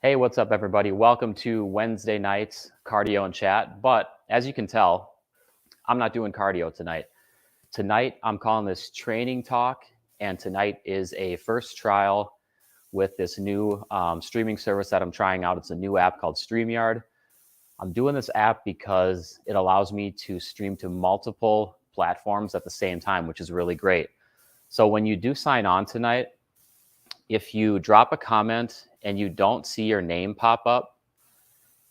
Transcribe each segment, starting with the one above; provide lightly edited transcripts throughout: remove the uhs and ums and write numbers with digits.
Hey, what's up, everybody? Welcome to Wednesday night's cardio and chat. But as you can tell, I'm not doing cardio tonight. Tonight, I'm calling this training talk, and tonight is a first trial with this new streaming service that I'm trying out. It's a new app called StreamYard. I'm doing this app because it allows me to stream to multiple platforms at the same time, which is really great. So when you do sign on tonight, if you drop a comment and you don't see your name pop up,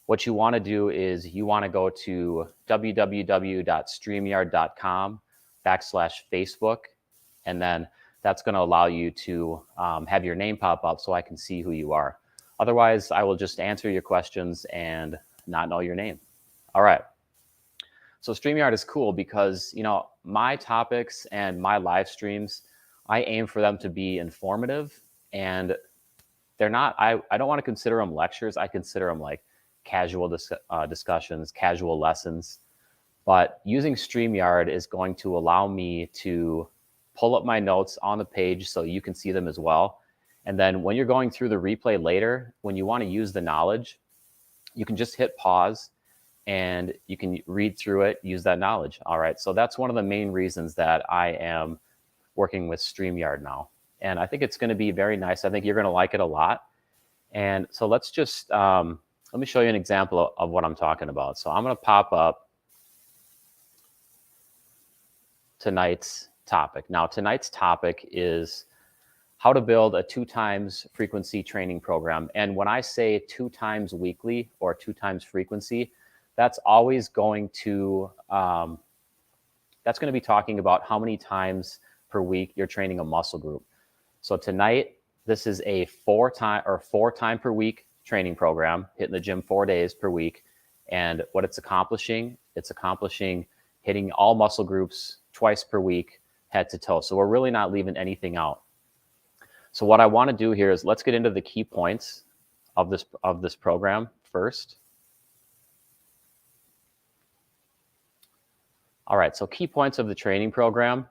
what you want to do is you want to go to www.streamyard.com/Facebook, and then that's going to allow you to have your name pop up so I can see who you are. Otherwise, I will just answer your questions and not know your name. All right. So StreamYard is cool because, my topics and my live streams, I aim for them to be informative, and they're not, I don't want to consider them lectures. I consider them like casual discussions, casual lessons. But using StreamYard is going to allow me to pull up my notes on the page so you can see them as well. And then when you're going through the replay later, when you want to use the knowledge, you can just hit pause and you can read through it, use that knowledge. All right, so that's one of the main reasons that I am working with StreamYard now. And I think it's going to be very nice. I think you're going to like it a lot. And so let's just, let me show you an example of what I'm talking about. So I'm going to pop up tonight's topic. Now, tonight's topic is how to build a 2 times frequency training program. And when I say 2 times weekly or 2 times frequency, that's always going to, that's going to be talking about how many times per week you're training a muscle group. So tonight, this is a 4 time per week training program, hitting the gym 4 days per week. And what it's accomplishing hitting all muscle groups twice per week, head to toe. So we're really not leaving anything out. So what I want to do here is let's get into the key points of this program first. All right, so key points of the training program.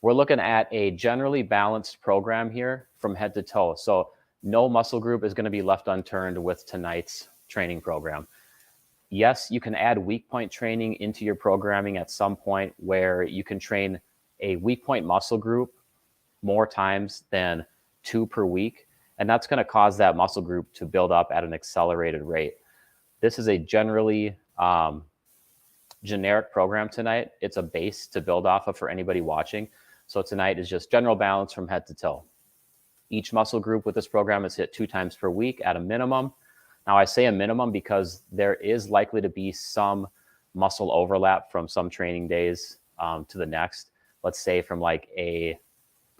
We're looking at a generally balanced program here from head to toe. So no muscle group is going to be left unturned with tonight's training program. Yes, you can add weak point training into your programming at some point where you can train a weak point muscle group more times than 2 per week. And that's going to cause that muscle group to build up at an accelerated rate. This is a generally generic program tonight. It's a base to build off of for anybody watching. So tonight is just general balance from head to toe. Each muscle group with this program is hit 2 times per week at a minimum. Now I say a minimum because there is likely to be some muscle overlap from some training days to the next. Let's say from like a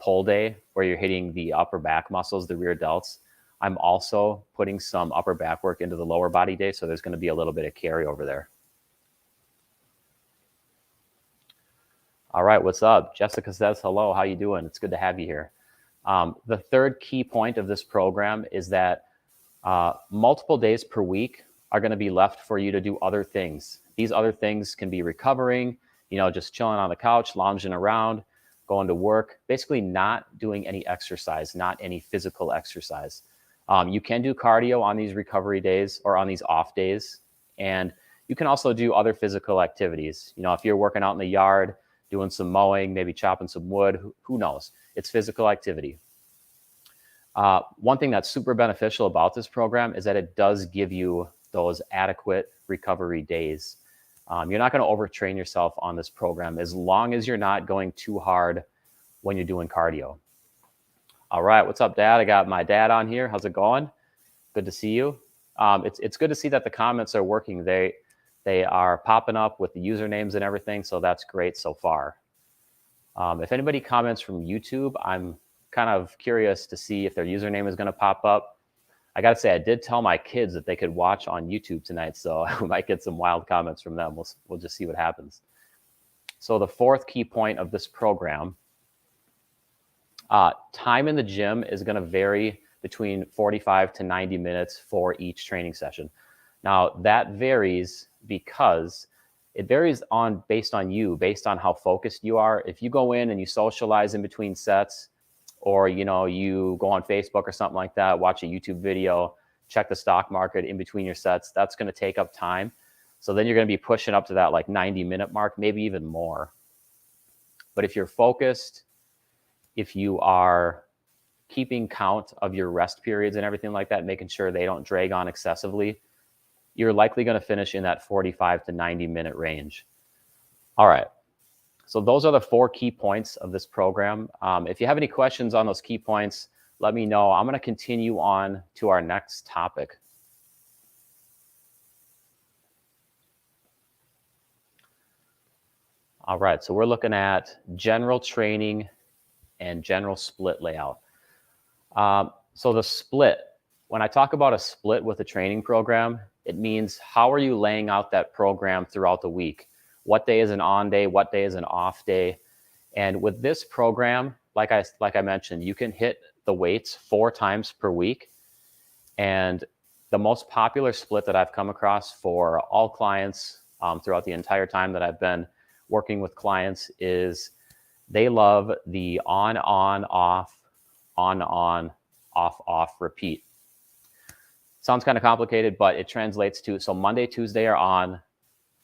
pull day where you're hitting the upper back muscles, the rear delts. I'm also putting some upper back work into the lower body day. So there's going to be a little bit of carryover there. All right, what's up? Jessica says, hello, how you doing? It's good to have you here. The third key point of this program is that multiple days per week are going to be left for you to do other things. These other things can be recovering, just chilling on the couch, lounging around, going to work, basically not doing any exercise, not any physical exercise. You can do cardio on these recovery days or on these off days. And you can also do other physical activities. If you're working out in the yard, doing some mowing, maybe chopping some wood, who knows? It's physical activity. One thing that's super beneficial about this program is that it does give you those adequate recovery days. You're not going to overtrain yourself on this program as long as you're not going too hard when you're doing cardio. All right, what's up, Dad? I got my dad on here. How's it going? Good to see you. It's good to see that the comments are working. They are popping up with the usernames and everything, so that's great so far. If anybody comments from YouTube, I'm kind of curious to see if their username is going to pop up. I got to say, I did tell my kids that they could watch on YouTube tonight, so we might get some wild comments from them. We'll just see what happens. So the fourth key point of this program, time in the gym is going to vary between 45 to 90 minutes for each training session. Now, that varies because it varies based on you, based on how focused you are. If you go in and you socialize in between sets, or you go on Facebook or something like that, watch a YouTube video, check the stock market in between your sets. That's going to take up time. So then you're going to be pushing up to that like 90-minute mark, maybe even more. But if you're focused, if you are keeping count of your rest periods and everything like that, making sure they don't drag on excessively, you're likely going to finish in that 45 to 90-minute range. All right. So those are the 4 key points of this program. If you have any questions on those key points, let me know. I'm going to continue on to our next topic. All right, so we're looking at general training and general split layout. So the split, when I talk about a split with a training program, it means how are you laying out that program throughout the week? What day is an on day? What day is an off day? And with this program, like I mentioned, you can hit the weights 4 times per week. And the most popular split that I've come across for all clients throughout the entire time that I've been working with clients is they love the on, off, off, repeat. Sounds kind of complicated, but it translates to, so Monday, Tuesday are on,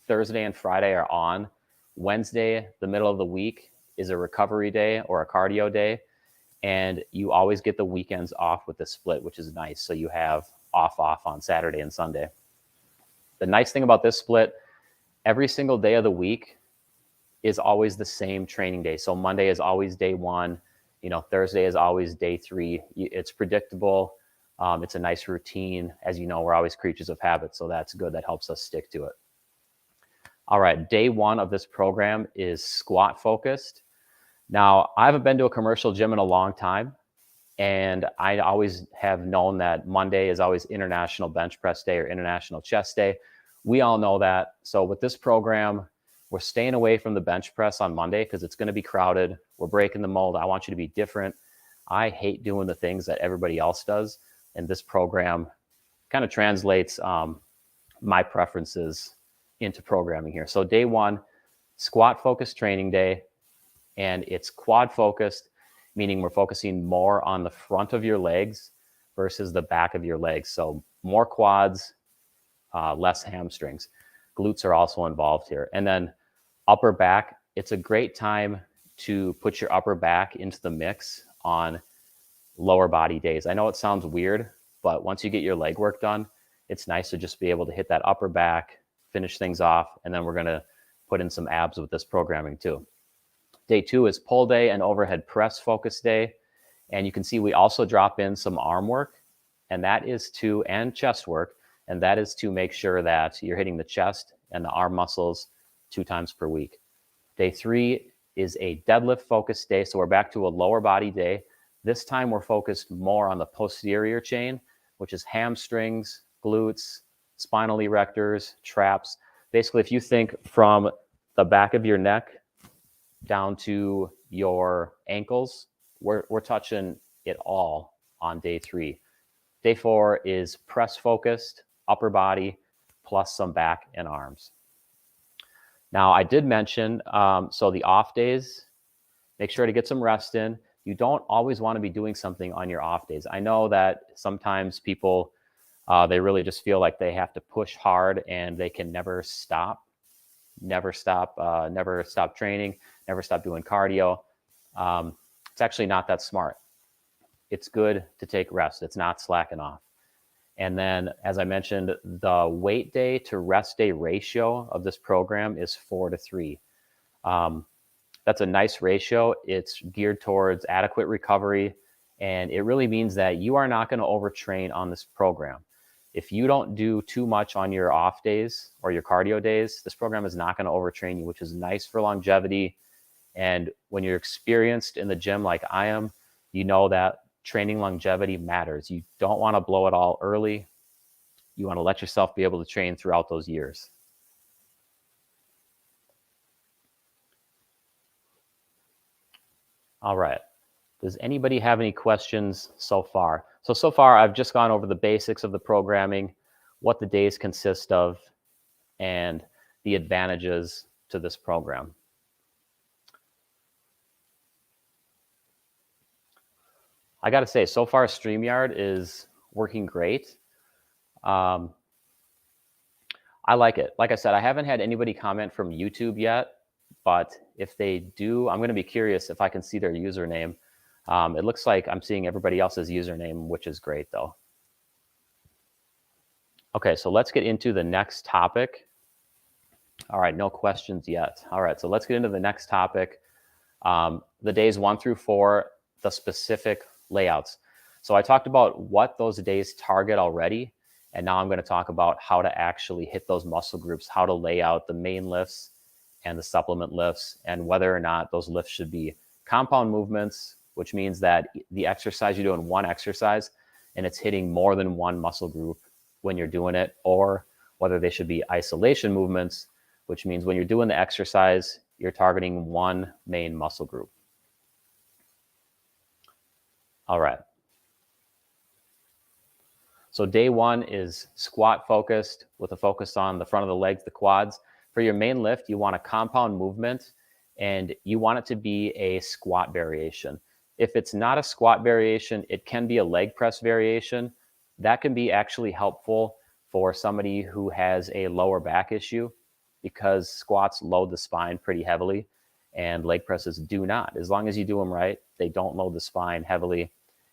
Thursday and Friday are on, Wednesday, the middle of the week, is a recovery day or a cardio day, and you always get the weekends off with the split, which is nice. So you have off on Saturday and Sunday. The nice thing about this split, every single day of the week is always the same training day. So Monday is always day 1, Thursday is always day 3. It's predictable. It's a nice routine. As you know, we're always creatures of habit, so that's good. That helps us stick to it. All right, day 1 of this program is squat focused. Now, I haven't been to a commercial gym in a long time, and I always have known that Monday is always International Bench Press Day or International Chest Day. We all know that. So with this program, we're staying away from the bench press on Monday because it's going to be crowded. We're breaking the mold. I want you to be different. I hate doing the things that everybody else does. And this program kind of translates my preferences into programming here. So day 1, squat focused training day. And it's quad focused, meaning we're focusing more on the front of your legs versus the back of your legs. So more quads, less hamstrings. Glutes are also involved here. And then upper back, it's a great time to put your upper back into the mix on lower body days. I know it sounds weird, but once you get your leg work done, it's nice to just be able to hit that upper back, finish things off, and then we're going to put in some abs with this programming too. Day 2 is pull day and overhead press focus day. And you can see we also drop in some arm work, and chest work, and that is to make sure that you're hitting the chest and the arm muscles 2 times per week. Day 3 is a deadlift focused day. So we're back to a lower body day. This time we're focused more on the posterior chain, which is hamstrings, glutes, spinal erectors, traps. Basically, if you think from the back of your neck down to your ankles, we're touching it all on day 3. Day 4 is press focused, upper body, plus some back and arms. Now, I did mention, so the off days, make sure to get some rest in. You don't always want to be doing something on your off days. I know that sometimes people, they really just feel like they have to push hard and they can never stop training, never stop doing cardio. It's actually not that smart. It's good to take rest. It's not slacking off. And then, as I mentioned, the weight day to rest day ratio of this program is 4-3. That's a nice ratio. It's geared towards adequate recovery. And it really means that you are not going to overtrain on this program. If you don't do too much on your off days or your cardio days, this program is not going to overtrain you, which is nice for longevity. And when you're experienced in the gym like I am, you know that training longevity matters. You don't want to blow it all early. You want to let yourself be able to train throughout those years. All right. Does anybody have any questions so far? So far, I've just gone over the basics of the programming, what the days consist of, and the advantages to this program. I got to say, so far, StreamYard is working great. I like it. Like I said, I haven't had anybody comment from YouTube yet, but if they do, I'm going to be curious if I can see their username. It looks like I'm seeing everybody else's username, which is great though. Okay, so let's get into the next topic. All right, no questions yet. All right, so let's get into the next topic. The days 1 through 4, the specific layouts. So I talked about what those days target already, and now I'm going to talk about how to actually hit those muscle groups, how to lay out the main lifts and the supplement lifts, and whether or not those lifts should be compound movements, which means that the exercise you do in one exercise and it's hitting more than one muscle group when you're doing it, or whether they should be isolation movements, which means when you're doing the exercise, you're targeting one main muscle group. All right. So day 1 is squat focused with a focus on the front of the legs, the quads. For your main lift, you want a compound movement and you want it to be a squat variation. If it's not a squat variation, it can be a leg press variation. That can be actually helpful for somebody who has a lower back issue because squats load the spine pretty heavily and leg presses do not. As long as you do them right, they don't load the spine heavily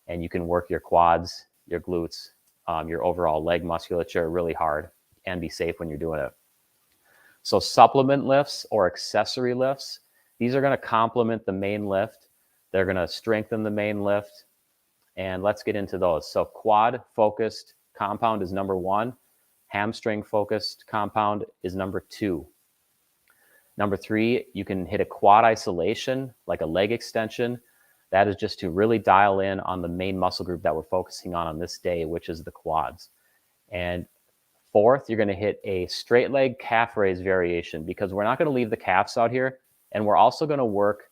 and you can work your quads, your glutes, your overall leg musculature really hard and be safe when you're doing it. So supplement lifts or accessory lifts, these are going to complement the main lift. They're going to strengthen the main lift. And let's get into those. So quad focused compound is number 1. Hamstring focused compound is number 2. Number 3, you can hit a quad isolation, like a leg extension. That is just to really dial in on the main muscle group that we're focusing on this day, which is the quads. And 4th, you're going to hit a straight leg calf raise variation because we're not going to leave the calves out here. And we're also going to work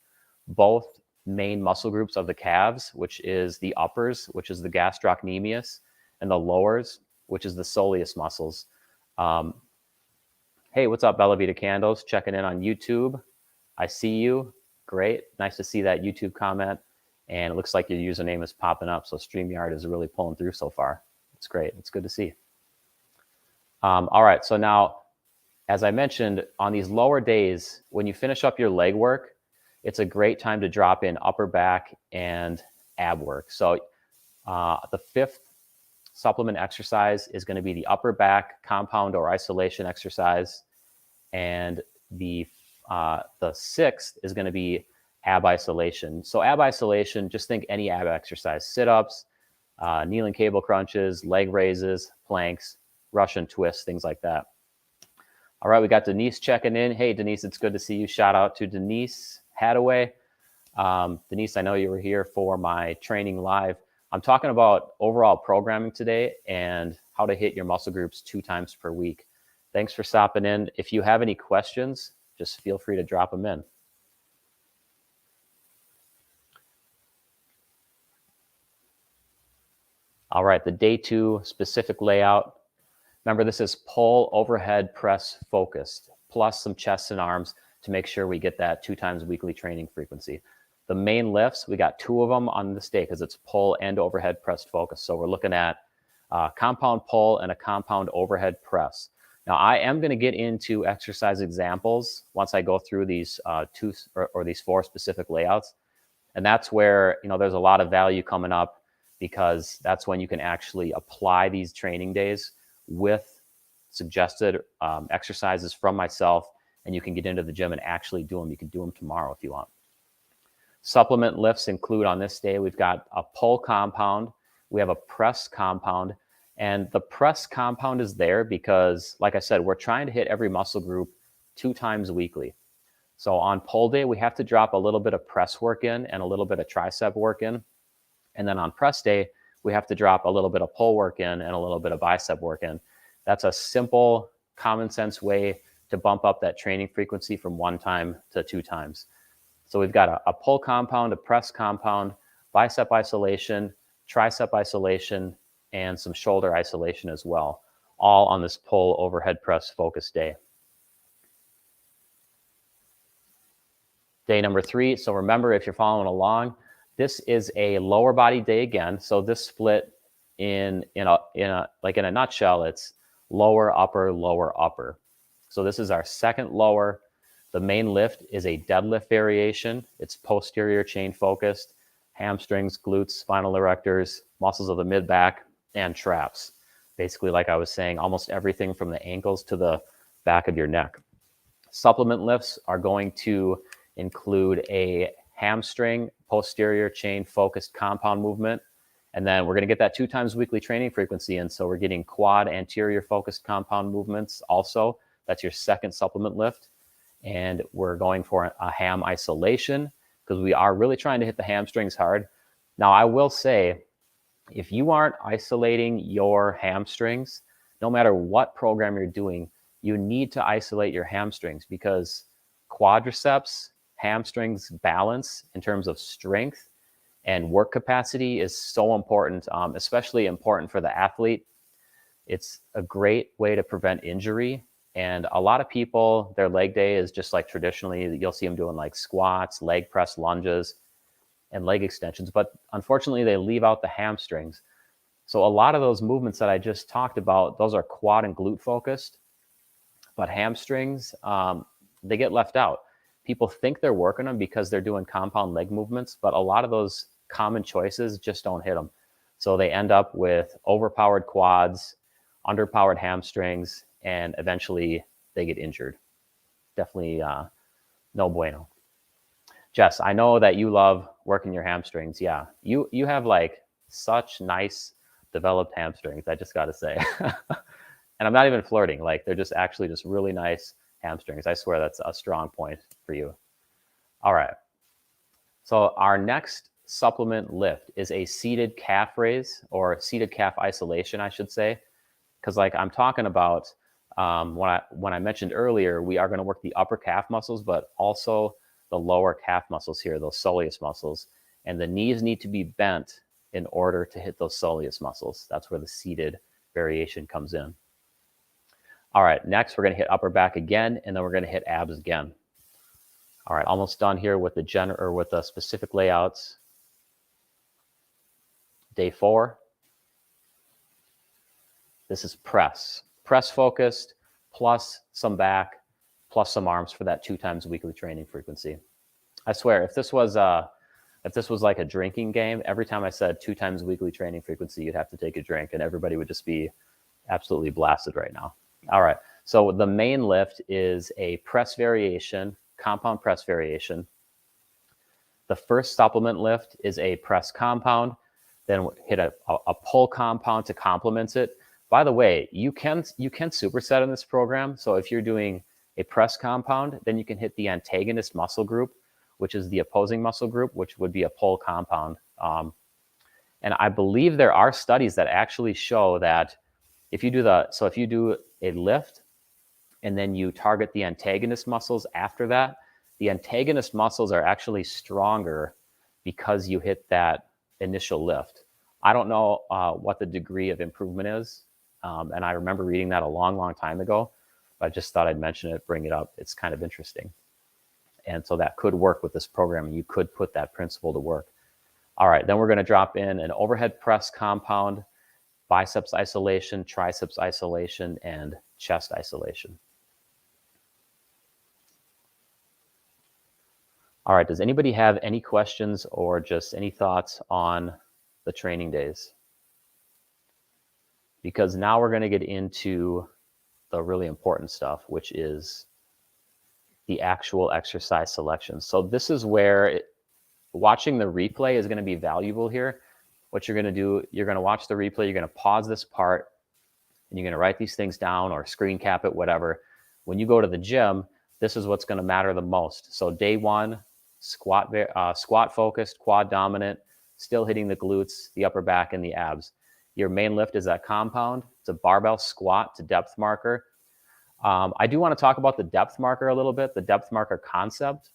both main muscle groups of the calves, which is the uppers, which is the gastrocnemius, and the lowers, which is the soleus muscles. Hey, what's up, Bella Vita Candles? Checking in on YouTube. I see you. Great. Nice to see that YouTube comment. And it looks like your username is popping up. So StreamYard is really pulling through so far. It's great. It's good to see. All right. So now, as I mentioned, on these lower days, when you finish up your leg work, it's a great time to drop in upper back and ab work. So the 5th supplement exercise is going to be the upper back compound or isolation exercise. And the 6th is going to be ab isolation. So ab isolation, just think any ab exercise, sit-ups, kneeling cable crunches, leg raises, planks, Russian twists, things like that. All right, we got Denise checking in. Hey, Denise, it's good to see you. Shout out to Denise Hadaway. Denise, I know you were here for my training live. I'm talking about overall programming today and how to hit your muscle groups 2 times per week. Thanks for stopping in. If you have any questions, just feel free to drop them in. All right, the day 2 specific layout. Remember, this is pull, overhead, press focused, plus some chest and arms to make sure we get that 2 times weekly training frequency. The main lifts, we got 2 of them on this day because it's pull and overhead press focus. So we're looking at compound pull and a compound overhead press. Now, I am going to get into exercise examples once I go through these 2 or these 4 specific layouts. And that's where, there's a lot of value coming up because that's when you can actually apply these training days with suggested exercises from myself, and you can get into the gym and actually do them. You can do them tomorrow if you want. Supplement lifts include on this day, we've got a pull compound, we have a press compound, and the press compound is there because, like I said, we're trying to hit every muscle group 2 times weekly. So on pull day, we have to drop a little bit of press work in and a little bit of tricep work in. And then on press day, we have to drop a little bit of pull work in and a little bit of bicep work in. That's a simple, common sense way to bump up that training frequency from 1 time to 2 times. So we've got a pull compound, a press compound, bicep isolation, tricep isolation, and some shoulder isolation as well, all on this pull overhead press focus day. Day number 3. So remember, if you're following along, this is a lower body day again. So this split in a nutshell, it's lower, upper, lower, upper. So this is our second lower. The main lift is a deadlift variation. It's posterior chain focused, hamstrings, glutes, spinal erectors, muscles of the mid back, and traps. Basically, like I was saying, almost everything from the ankles to the back of your neck. Supplement lifts are going to include a hamstring posterior chain focused compound movement. And then we're going to get that 2 times weekly training frequency in. So we're getting quad anterior focused compound movements also. That's your second supplement lift. And we're going for a ham isolation because we are really trying to hit the hamstrings hard. Now, I will say, if you aren't isolating your hamstrings, no matter what program you're doing, you need to isolate your hamstrings because quadriceps, hamstrings balance in terms of strength and work capacity is so important, especially important for the athlete. It's a great way to prevent injury. And a lot of people, their leg day is just like traditionally, you'll see them doing like squats, leg press, lunges, and leg extensions. But unfortunately, they leave out the hamstrings. So a lot of those movements that I just talked about, those are quad and glute focused. But hamstrings, they get left out. People think they're working them because they're doing compound leg movements, but a lot of those common choices just don't hit them. So they end up with overpowered quads, underpowered hamstrings, and eventually they get injured. Definitely no bueno. Jess, I know that you love working your hamstrings. Yeah, you have like such nice developed hamstrings, I just got to say. And I'm not even flirting. Like they're just actually just really nice hamstrings. I swear that's a strong point for you. All right. So our next supplement lift is a seated calf raise or seated calf isolation, I should say. Because like I'm talking about when I mentioned earlier, we are going to work the upper calf muscles, but also the lower calf muscles here, those soleus muscles. And the knees need to be bent in order to hit those soleus muscles. That's where the seated variation comes in. All right, next we're going to hit upper back again, and then we're going to hit abs again. All right, almost done here with the specific layouts. Day 4. This is press focused, plus some back, plus some arms for that 2 times weekly training frequency. I swear, if this was like a drinking game, every time I said 2 times weekly training frequency, you'd have to take a drink, and everybody would just be absolutely blasted right now. All right, so the main lift is a press variation, compound press variation. The first supplement lift is a press compound, then hit a pull compound to complement it. By the way, you can superset in this program. So if you're doing a press compound, then you can hit the antagonist muscle group, which is the opposing muscle group, which would be a pull compound. And I believe there are studies that actually show that if you do a lift and then you target the antagonist muscles after that, the antagonist muscles are actually stronger because you hit that initial lift. I don't know what the degree of improvement is. And I remember reading that a long, long time ago, but I just thought I'd mention it, bring it up. It's kind of interesting. And so that could work with this program. You could put that principle to work. All right, then we're going to drop in an overhead press compound, biceps isolation, triceps isolation, and chest isolation. All right, does anybody have any questions or just any thoughts on the training days? Because now we're going to get into the really important stuff, which is the actual exercise selection. So this is where watching the replay is going to be valuable here. What you're going to do, you're going to watch the replay, you're going to pause this part, and you're going to write these things down or screen cap it, whatever. When you go to the gym, this is what's going to matter the most. So day 1, squat focused, quad dominant, still hitting the glutes, the upper back, and the abs. Your main lift is that compound. It's a barbell squat to depth marker. I do want to talk about the depth marker a little bit, the depth marker concept.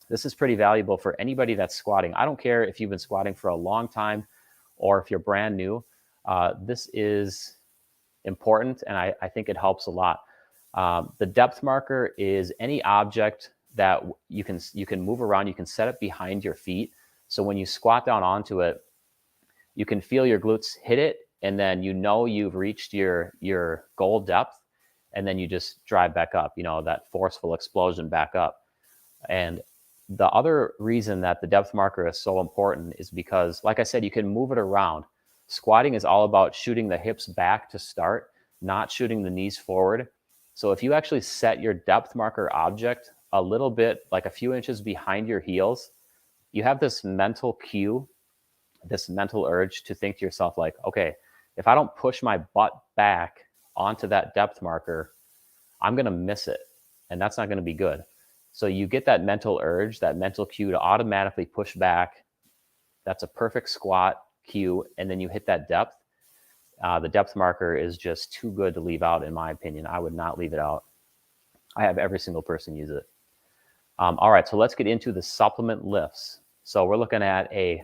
This is pretty valuable for anybody that's squatting. I don't care if you've been squatting for a long time or if you're brand new. This is important, and I think it helps a lot. The depth marker is any object that you can move around. You can set it behind your feet. So when you squat down onto it, you can feel your glutes hit it, and then you know you've reached your goal depth, and then you just drive back up, you know, that forceful explosion back up. And the other reason that the depth marker is so important is because, like I said, you can move it around. Squatting is all about shooting the hips back to start, not shooting the knees forward. So if you actually set your depth marker object a little bit, like a few inches behind your heels, you have this mental cue, this mental urge to think to yourself like, okay, if I don't push my butt back onto that depth marker, I'm going to miss it. And that's not going to be good. So you get that mental urge, that mental cue to automatically push back. That's a perfect squat cue. And then you hit that depth. The depth marker is just too good to leave out, in my opinion. I would not leave it out. I have every single person use it. All right, so let's get into the supplement lifts. So we're looking at a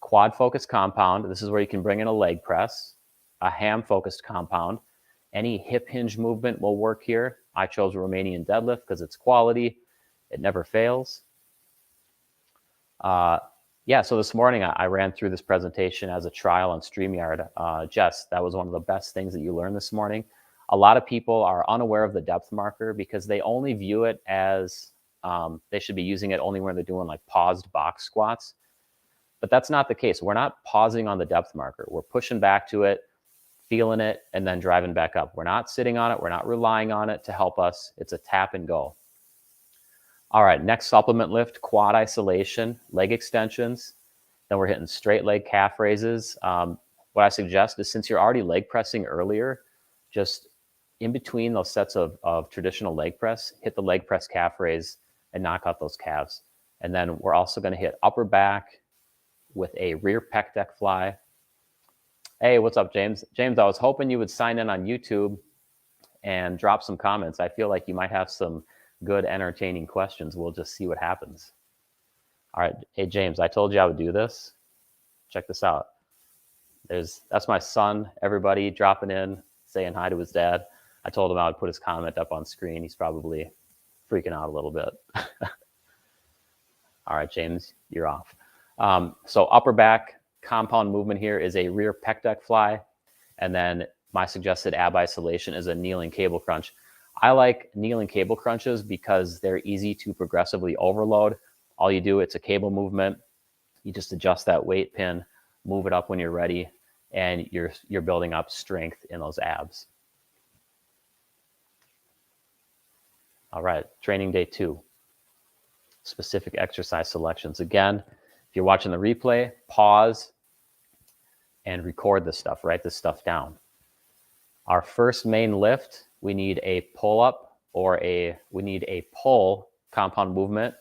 quad focused compound. This is where you can bring in a leg press, a ham focused compound. Any hip hinge movement will work here. I chose Romanian deadlift because it's quality. It never fails. Yeah, so this morning I ran through this presentation as a trial on StreamYard. Jess, that was one of the best things that you learned this morning. A lot of people are unaware of the depth marker because they only view it as they should be using it only when they're doing like paused box squats. But that's not the case. We're not pausing on the depth marker. We're pushing back to it, feeling it, and then driving back up. We're not sitting on it. We're not relying on it to help us. It's a tap and go. All right, next supplement lift, quad isolation, leg extensions. Then we're hitting straight leg calf raises. What I suggest is, since you're already leg pressing earlier, just in between those sets of traditional leg press, hit the leg press calf raise and knock out those calves. And then we're also going to hit upper back with a rear pec deck fly. Hey, what's up, James? James, I was hoping you would sign in on YouTube and drop some comments. I feel like you might have some good, entertaining questions. We'll just see what happens. All right. Hey, James, I told you I would do this. Check this out. That's my son, everybody dropping in, saying hi to his dad. I told him I would put his comment up on screen. He's probably freaking out a little bit. All right, James, you're off. So upper back compound movement here is a rear pec deck fly. And then my suggested ab isolation is a kneeling cable crunch. I like kneeling cable crunches because they're easy to progressively overload. All you do, it's a cable movement. You just adjust that weight pin, move it up when you're ready, and you're building up strength in those abs. All right, training day 2. Specific exercise selections. Again, if you're watching the replay, pause and record this stuff, write this stuff down. Our first main lift, we need a pull-up or we need a pull compound movement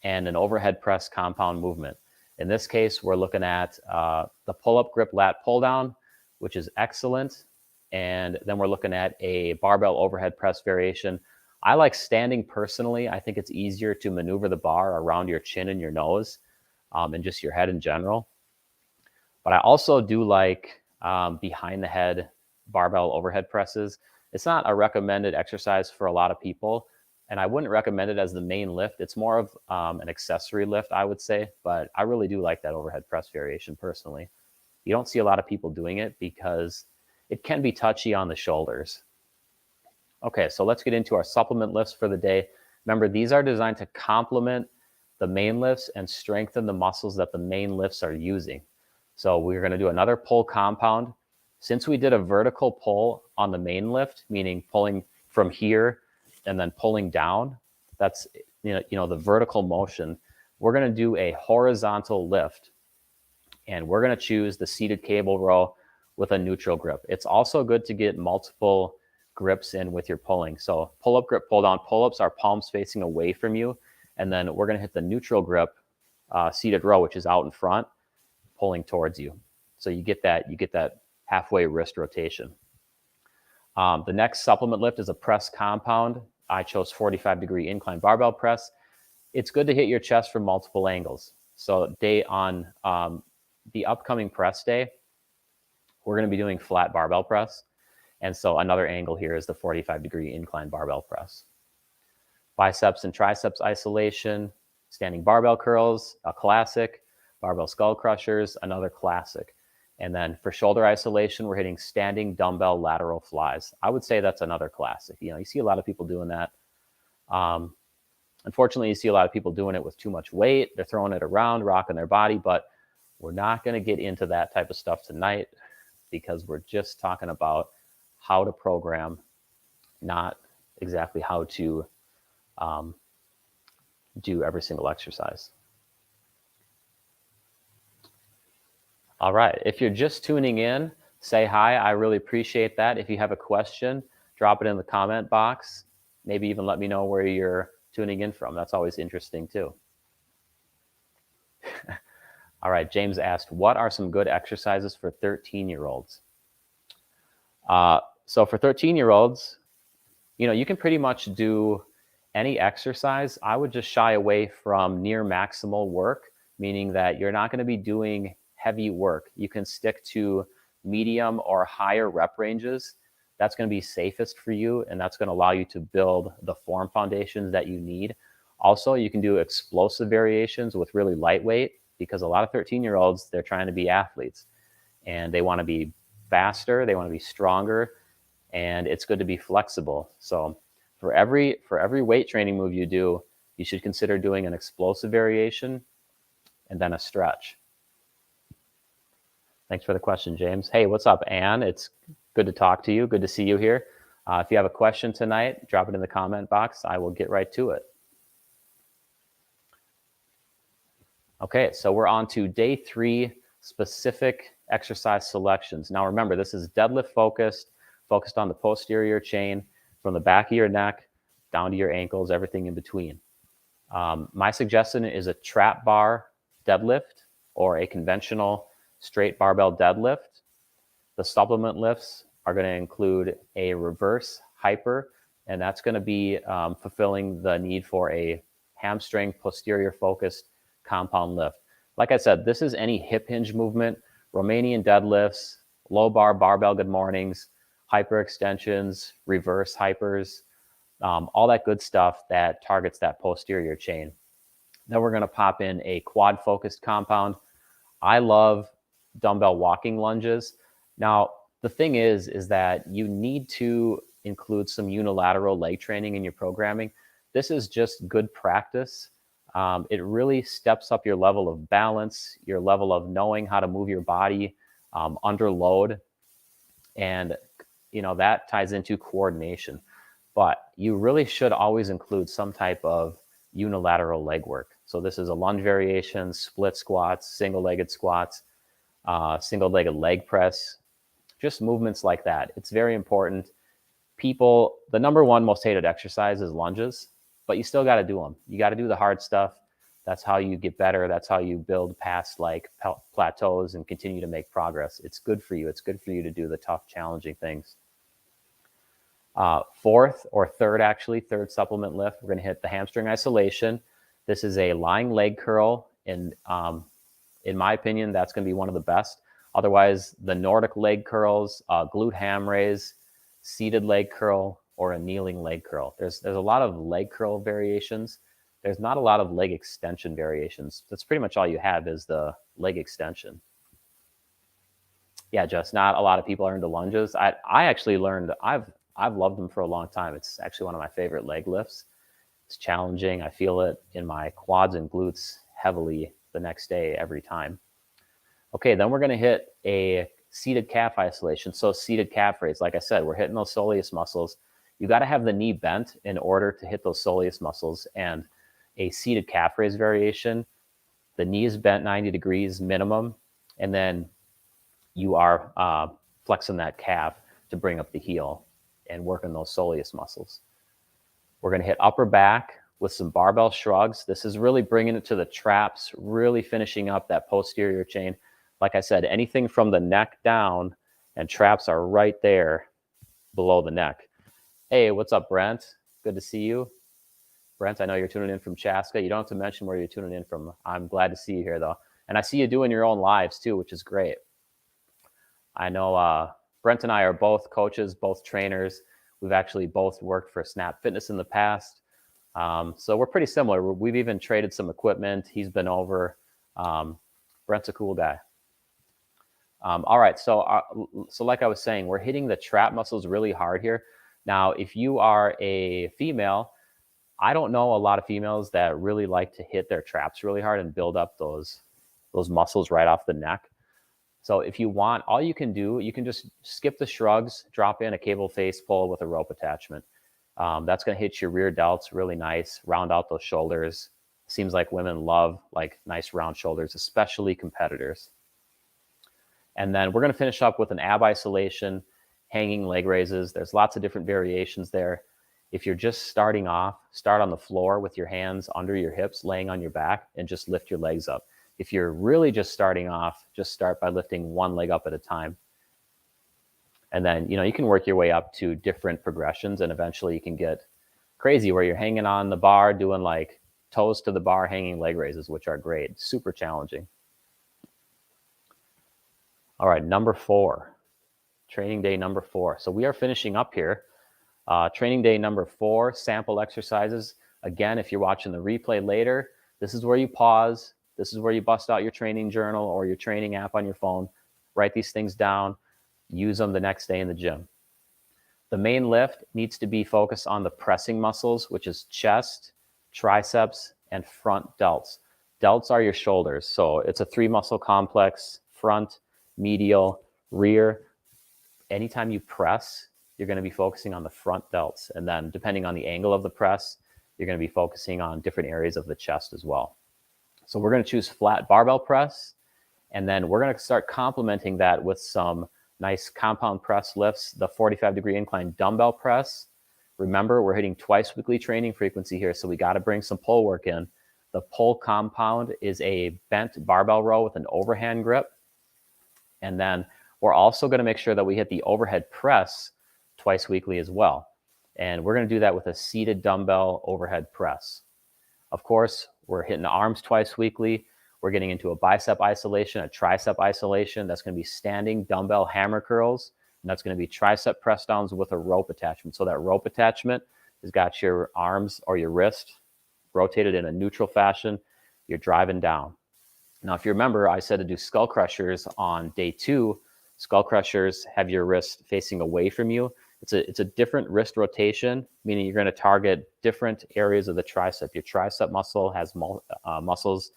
and an overhead press compound movement. In this case, we're looking at the pull-up grip lat pull down, which is excellent. And then we're looking at a barbell overhead press variation. I like standing personally. I think it's easier to maneuver the bar around your chin and your nose and just your head in general. But I also do like behind the head barbell overhead presses. It's not a recommended exercise for a lot of people, and I wouldn't recommend it as the main lift. It's more of an accessory lift, I would say, but I really do like that overhead press variation personally. You don't see a lot of people doing it because it can be touchy on the shoulders. Okay, so let's get into our supplement lifts for the day. Remember, these are designed to complement the main lifts and strengthen the muscles that the main lifts are using. So we're going to do another pull compound. Since we did a vertical pull on the main lift, meaning pulling from here and then pulling down, that's the vertical motion, we're going to do a horizontal lift. And we're going to choose the seated cable row with a neutral grip. It's also good to get multiple grips in with your pulling. So pull-up grip, pull down. Pull-ups are palms facing away from you. And then we're going to hit the neutral grip seated row, which is out in front, pulling towards you. So you get that halfway wrist rotation. The next supplement lift is a press compound. I chose 45-degree incline barbell press. It's good to hit your chest from multiple angles. So on the upcoming press day, we're going to be doing flat barbell press. And so another angle here is the 45-degree incline barbell press. Biceps and triceps isolation, standing barbell curls, a classic. Barbell skull crushers, another classic. And then for shoulder isolation, we're hitting standing dumbbell lateral flies. I would say that's another classic. You see a lot of people doing that. Unfortunately, you see a lot of people doing it with too much weight. They're throwing it around, rocking their body, but we're not going to get into that type of stuff tonight because we're just talking about how to program, not exactly how to do every single exercise. All right. If you're just tuning in, say hi. I really appreciate that. If you have a question, drop it in the comment box. Maybe even let me know where you're tuning in from. That's always interesting too. All right. James asked, what are some good exercises for 13-year-olds? So for 13-year-olds, you can pretty much do any exercise. I would just shy away from near maximal work, meaning that you're not going to be doing heavy work. You can stick to medium or higher rep ranges. That's going to be safest for you, and that's going to allow you to build the form foundations that you need. Also, you can do explosive variations with really lightweight, because a lot of 13-year-olds, they're trying to be athletes, and they want to be faster, they want to be stronger, and it's good to be flexible. So for every weight training move you do, you should consider doing an explosive variation and then a stretch. Thanks for the question, James. Hey, what's up, Anne? It's good to talk to you. Good to see you here. If you have a question tonight, drop it in the comment box. I will get right to it. Okay, so we're on to day 3, specific exercise selections. Now remember, this is deadlift focused on the posterior chain from the back of your neck down to your ankles, everything in between. My suggestion is a trap bar deadlift or a conventional straight barbell deadlift. The supplement lifts are going to include a reverse hyper, and that's going to be fulfilling the need for a hamstring posterior focused compound lift. Like I said, this is any hip hinge movement, Romanian deadlifts, low bar barbell good mornings, hyper extensions, reverse hypers, all that good stuff that targets that posterior chain. Then we're going to pop in a quad focused compound. I love dumbbell walking lunges. Now, the thing is that you need to include some unilateral leg training in your programming. This is just good practice. It really steps up your level of balance, your level of knowing how to move your body under load. And, that ties into coordination. But you really should always include some type of unilateral leg work. So this is a lunge variation, split squats, single-legged squats, single-legged leg press, just movements like that. It's very important. The number one most hated exercise is lunges, but you still got to do them. You got to do the hard stuff. That's how you get better. That's how you build past plateaus and continue to make progress. It's good for you. It's good for you to do the tough, challenging things. Third supplement lift, we're going to hit the hamstring isolation. This is a lying leg curl, and in my opinion, that's going to be one of the best. Otherwise, the Nordic leg curls, glute ham raise, seated leg curl, or a kneeling leg curl. There's a lot of leg curl variations. There's not a lot of leg extension variations. That's pretty much all you have is the leg extension. Yeah, just not a lot of people are into lunges. I actually learned, I've loved them for a long time. It's actually one of my favorite leg lifts. It's challenging. I feel it in my quads and glutes heavily the next day every time. Okay, then we're going to hit a seated calf isolation. So seated calf raise, like I said, we're hitting those soleus muscles. You got to have the knee bent in order to hit those soleus muscles. And a seated calf raise variation, the knee is bent 90 degrees minimum, and then you are flexing that calf to bring up the heel and working those soleus muscles. We're going to hit upper back with some barbell shrugs. This is really bringing it to the traps, really finishing up that posterior chain. Like I said, anything from the neck down, and traps are right there below the neck. Hey, what's up, Brent? Good to see you. Brent, I know you're tuning in from Chaska. You don't have to mention where you're tuning in from. I'm glad to see you here, though. And I see you doing your own lives, too, which is great. I know Brent and I are both coaches, both trainers. We've actually both worked for Snap Fitness in the past. So we're pretty similar. We've even traded some equipment. He's been over. Brent's a cool guy. All right, so like I was saying, we're hitting the trap muscles really hard here. Now, if you are a female, I don't know a lot of females that really like to hit their traps really hard and build up those muscles right off the neck. So if you want, all you can do, you can just skip the shrugs, drop in a cable face pull with a rope attachment. That's going to hit your rear delts really nice, round out those shoulders. Seems like women love like nice round shoulders, especially competitors. And then we're going to finish up with an ab isolation, hanging leg raises. There's lots of different variations there. If you're just starting off, start on the floor with your hands under your hips, laying on your back, and just lift your legs up. If you're really just starting off, just start by lifting one leg up at a time. And then, you can work your way up to different progressions, and eventually you can get crazy where you're hanging on the bar, doing like toes to the bar, hanging leg raises, which are great, super challenging. All right, number 4, training day number 4. So we are finishing up here. Training day number 4, sample exercises. Again, if you're watching the replay later, this is where you pause. This is where you bust out your training journal or your training app on your phone. Write these things down. Use them the next day in the gym. The main lift needs to be focused on the pressing muscles, which is chest, triceps, and front delts. Delts are your shoulders. So it's a 3-muscle complex: front, medial, rear. Anytime you press, you're going to be focusing on the front delts. And then depending on the angle of the press, you're going to be focusing on different areas of the chest as well. So we're going to choose flat barbell press. And then we're going to start complementing that with some nice compound press lifts, the 45-degree incline dumbbell press. Remember, we're hitting twice weekly training frequency here, so we got to bring some pull work in. The pull compound is a bent barbell row with an overhand grip. And then we're also going to make sure that we hit the overhead press twice weekly as well. And we're going to do that with a seated dumbbell overhead press. Of course, we're hitting the arms twice weekly. We're getting into a bicep isolation, a tricep isolation. That's going to be standing dumbbell hammer curls. And that's going to be tricep press downs with a rope attachment. So that rope attachment has got your arms or your wrist rotated in a neutral fashion. You're driving down. Now, if you remember, I said to do skull crushers on day 2. Skull crushers have your wrist facing away from you. It's a different wrist rotation, meaning you're going to target different areas of the tricep. Your tricep muscle has muscles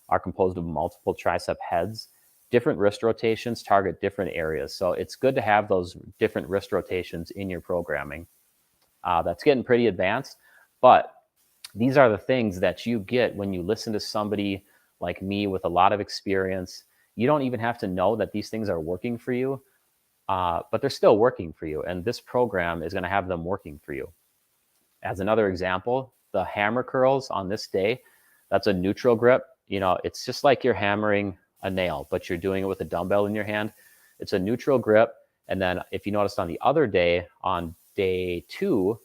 are composed of multiple tricep heads. Different wrist rotations target different areas. So it's good to have those different wrist rotations in your programming. That's getting pretty advanced, but these are the things that you get when you listen to somebody like me with a lot of experience. You don't even have to know that these things are working for you, but they're still working for you. And this program is going to have them working for you. As another example, the hammer curls on this day, that's a neutral grip. It's just like you're hammering a nail, but you're doing it with a dumbbell in your hand. It's a neutral grip. And then if you noticed on the other day, on day 2,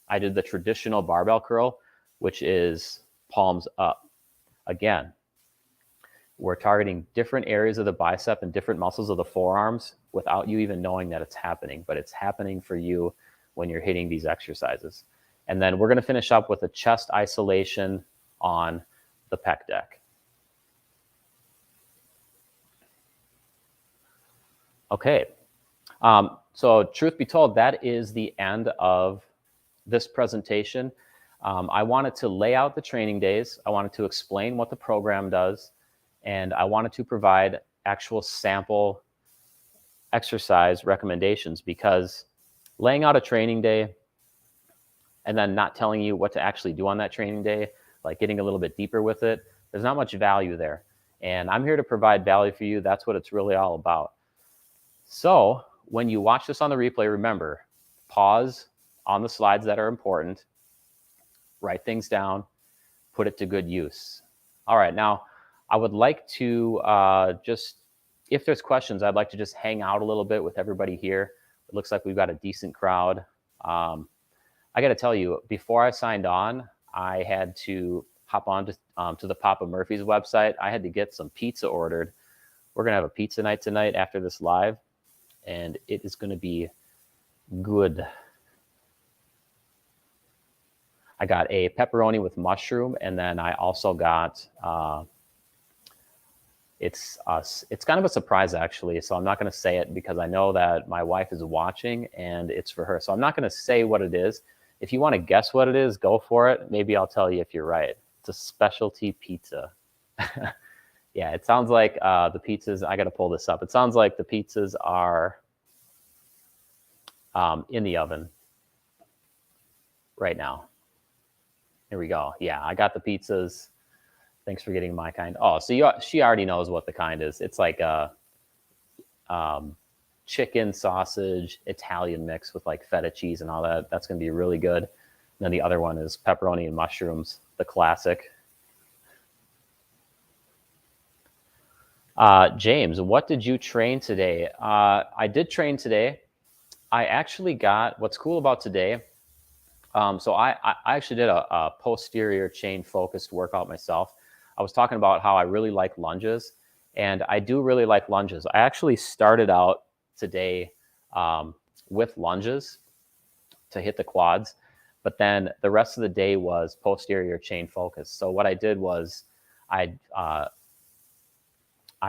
I did the traditional barbell curl, which is palms up. Again, we're targeting different areas of the bicep and different muscles of the forearms without you even knowing that it's happening, but it's happening for you when you're hitting these exercises. And then we're going to finish up with a chest isolation on the pec deck. Okay. So truth be told, that is the end of this presentation. I wanted to lay out the training days. I wanted to explain what the program does. And I wanted to provide actual sample exercise recommendations, because laying out a training day and then not telling you what to actually do on that training day, like getting a little bit deeper with it, there's not much value there. And I'm here to provide value for you. That's what it's really all about. So when you watch this on the replay, remember, pause on the slides that are important, write things down, put it to good use. All right, now I would like to if there's questions, I'd like to just hang out a little bit with everybody here. It looks like we've got a decent crowd. I got to tell you, before I signed on, I had to hop on to the Papa Murphy's website. I had to get some pizza ordered. We're going to have a pizza night tonight after this live, and it is going to be good. I got a pepperoni with mushroom, and then I also got It's kind of a surprise, actually. So I'm not going to say it because I know that my wife is watching and it's for her. So I'm not going to say what it is. If you want to guess what it is, go for it. Maybe I'll tell you if you're right. It's a specialty pizza. Yeah, it sounds like the pizzas, I got to pull this up. It sounds like the pizzas are in the oven right now. Here we go. Yeah, I got the pizzas. Thanks for getting my kind. Oh, so she already knows what the kind is. It's like a chicken sausage Italian mix with like feta cheese and all that. That's going to be really good. And then the other one is pepperoni and mushrooms, the classic. James, what did you train today? I did train today. I actually got, what's cool about today, so I actually did a posterior chain focused workout myself. I was talking about how I really like lunges, and I do really like lunges. I actually started out today with lunges to hit the quads, but then the rest of the day was posterior chain focused. So what I did was I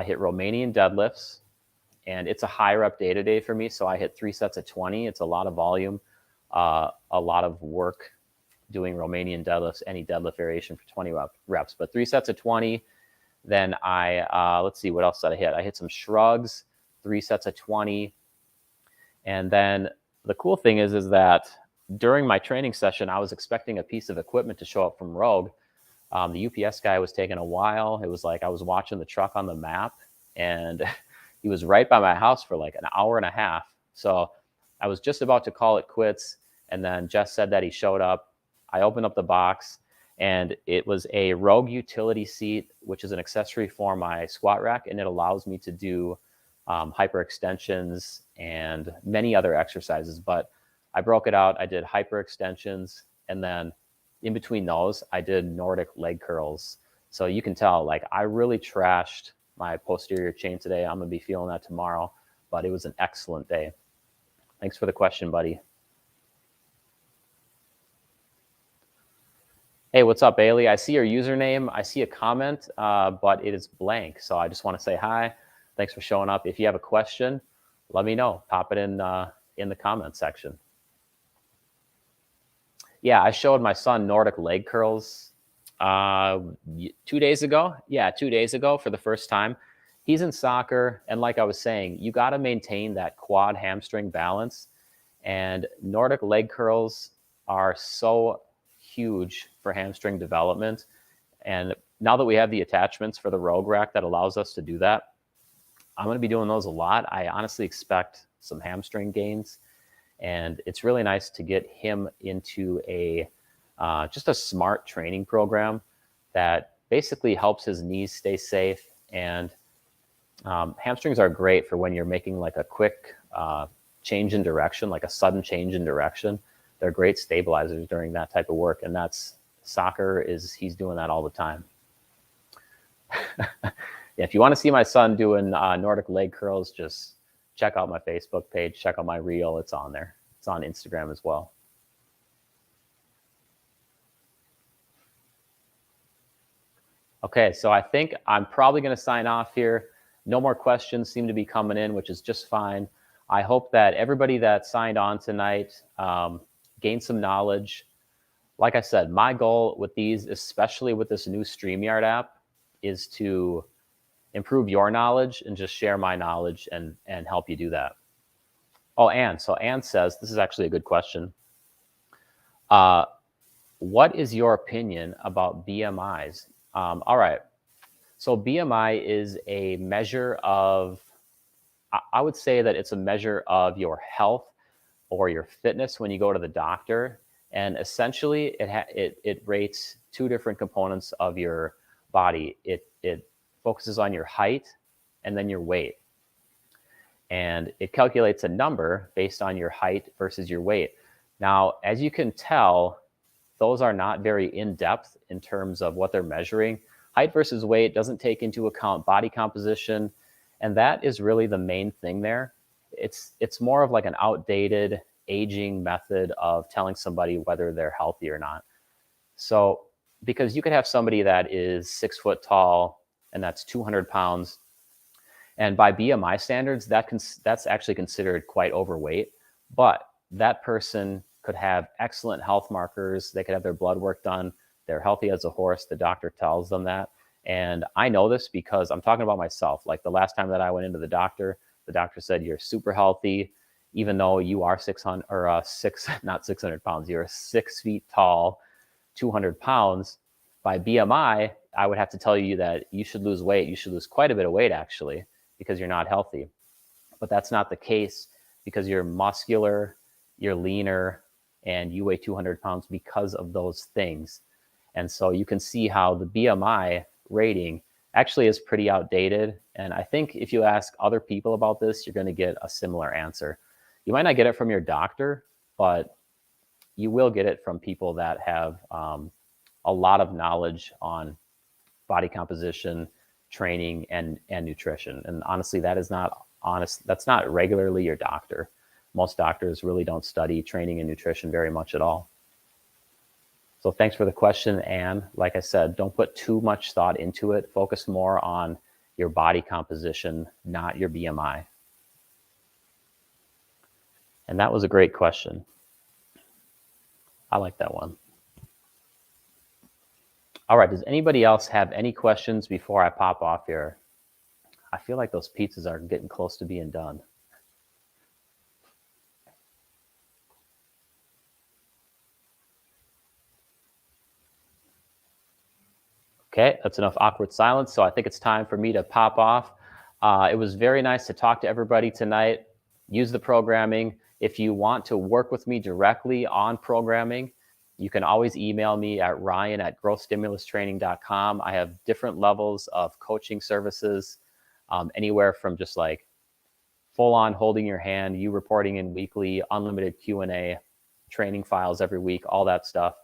hit Romanian deadlifts, and it's a high rep day to day for me. So I hit 3 sets of 20. It's a lot of volume, a lot of work doing Romanian deadlifts, any deadlift variation for 20 reps, but 3 sets of 20. Then let's see, what else did I hit? I hit some shrugs, 3 sets of 20. And then the cool thing is that during my training session, I was expecting a piece of equipment to show up from Rogue. The UPS guy was taking a while. It was like I was watching the truck on the map, and he was right by my house for like an hour and a half. So I was just about to call it quits. And then Jess said that he showed up. I opened up the box, and it was a Rogue utility seat, which is an accessory for my squat rack. And it allows me to do hyperextensions and many other exercises. But I broke it out. I did hyperextensions, and then in between those, I did Nordic leg curls. So you can tell, like, I really trashed my posterior chain today. I'm going to be feeling that tomorrow, but it was an excellent day. Thanks for the question, buddy. Hey, what's up, Bailey? I see your username. I see a comment, but it is blank. So I just want to say hi. Thanks for showing up. If you have a question, let me know. Pop it in the comment section. Yeah, I showed my son Nordic leg curls 2 days ago. Yeah, 2 days ago for the first time. He's in soccer, and like I was saying, you got to maintain that quad hamstring balance. And Nordic leg curls are so huge for hamstring development. And now that we have the attachments for the Rogue rack that allows us to do that, I'm going to be doing those a lot. I honestly expect some hamstring gains. And it's really nice to get him into a just a smart training program that basically helps his knees stay safe. And hamstrings are great for when you're making like a quick change in direction, like a sudden change in direction. They're great stabilizers during that type of work. And that's soccer he's doing that all the time. Yeah, if you want to see my son doing Nordic leg curls, just check out my Facebook page, check out my reel. It's on there. It's on Instagram as well. Okay, so I think I'm probably going to sign off here. No more questions seem to be coming in, which is just fine. I hope that everybody that signed on tonight gained some knowledge. Like I said, my goal with these, especially with this new StreamYard app, is to improve your knowledge and just share my knowledge and help you do that. Oh, Anne. So Anne says, this is actually a good question. What is your opinion about BMIs? All right. So BMI is a measure of, I would say that it's a measure of your health or your fitness when you go to the doctor. And essentially it rates two different components of your body. It focuses on your height and then your weight. And it calculates a number based on your height versus your weight. Now, as you can tell, those are not very in-depth in terms of what they're measuring. Height versus weight doesn't take into account body composition, and that is really the main thing there. It's more of like an outdated aging method of telling somebody whether they're healthy or not. So, because you could have somebody that is 6 foot tall, and that's 200 pounds. And by BMI standards, that's actually considered quite overweight. But that person could have excellent health markers. They could have their blood work done. They're healthy as a horse. The doctor tells them that. And I know this because I'm talking about myself. Like the last time that I went into the doctor said, you're super healthy, even though you are 600 or not 600 pounds, you're 6 feet tall, 200 pounds. By BMI, I would have to tell you that you should lose weight. You should lose quite a bit of weight, actually, because you're not healthy. But that's not the case because you're muscular, you're leaner, and you weigh 200 pounds because of those things. And so you can see how the BMI rating actually is pretty outdated. And I think if you ask other people about this, you're going to get a similar answer. You might not get it from your doctor, but you will get it from people that have a lot of knowledge on body composition, training, and nutrition. And honestly, that's not regularly your doctor. Most doctors really don't study training and nutrition very much at all. So thanks for the question, Anne. Like I said, don't put too much thought into it. Focus more on your body composition, not your BMI. And that was a great question. I like that one. All right, does anybody else have any questions before I pop off here? I feel like those pizzas are getting close to being done. Okay, that's enough awkward silence. So I think it's time for me to pop off. It was very nice to talk to everybody tonight. Use the programming. If you want to work with me directly on programming, you can always email me at ryan@growthstimulustraining.com. I have different levels of coaching services, anywhere from just like full on holding your hand, you reporting in weekly, unlimited Q&A, training files every week, all that stuff,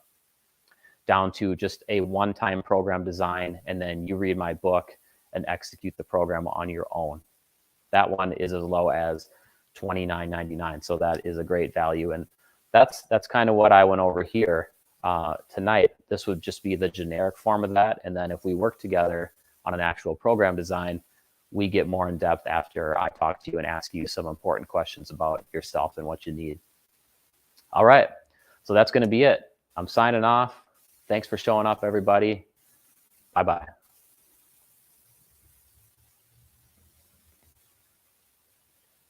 down to just a one-time program design, and then you read my book and execute the program on your own. That one is as low as $29.99. So that is a great value. And that's kind of what I went over here tonight. This would just be the generic form of that. And then if we work together on an actual program design, we get more in depth after I talk to you and ask you some important questions about yourself and what you need. All right. So that's going to be it. I'm signing off. Thanks for showing up, everybody. Bye-bye.